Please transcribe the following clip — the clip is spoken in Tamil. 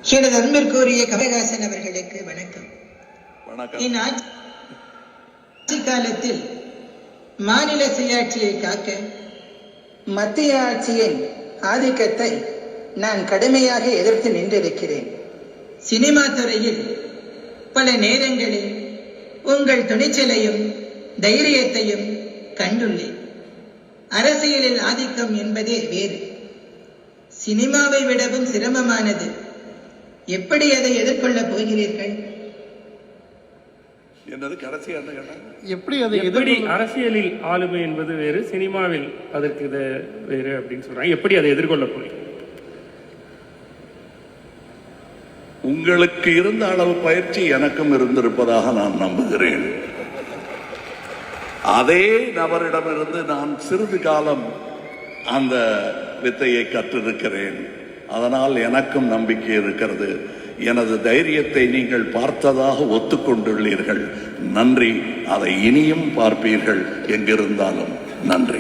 எனது அன்பிற்குரிய கமலஹாசன் அவர்களுக்கு வணக்கம். என் ஆட்சி காலத்தில் மாநில சுயாட்சியை காக்க மத்திய ஆட்சியின் ஆதிக்கத்தை நான் கடுமையாக எதிர்த்து நின்றிருக்கிறேன். சினிமா துறையில் பல நேரங்களில் உங்கள் துணிச்சலையும் தைரியத்தையும் கண்டுள்ளேன். அரசியலில் ஆதிக்கம் என்பதே வேறு, சினிமாவை விடவும் சிரமமானது. எப்படி அதை எதிர்கொள்ளப் போகிறீர்கள்? எப்படி அரசியலில் ஆளுமை என்பது வேறு, சினிமாவில் அதற்கு இது வேறு அப்படின்னு சொல்றாங்க. எப்படி அதை எதிர்கொள்ள போறீங்க? உங்களுக்கு இருந்த அளவு பயிற்சி எனக்கும் இருந்திருப்பதாக நான் நம்புகிறேன். அதே நபரிடமிருந்து நான் சிறிது காலம் அந்த வித்தையை கற்றிருக்கிறேன். அதனால் எனக்கும் நம்பிக்கை இருக்கிறது. எனது தைரியத்தை நீங்கள் பார்த்ததாக ஒத்துக்கொண்டுள்ளீர்கள். நன்றி. அதை இனியும் பார்ப்பீர்கள். எங்கிருந்தாலும் நன்றி.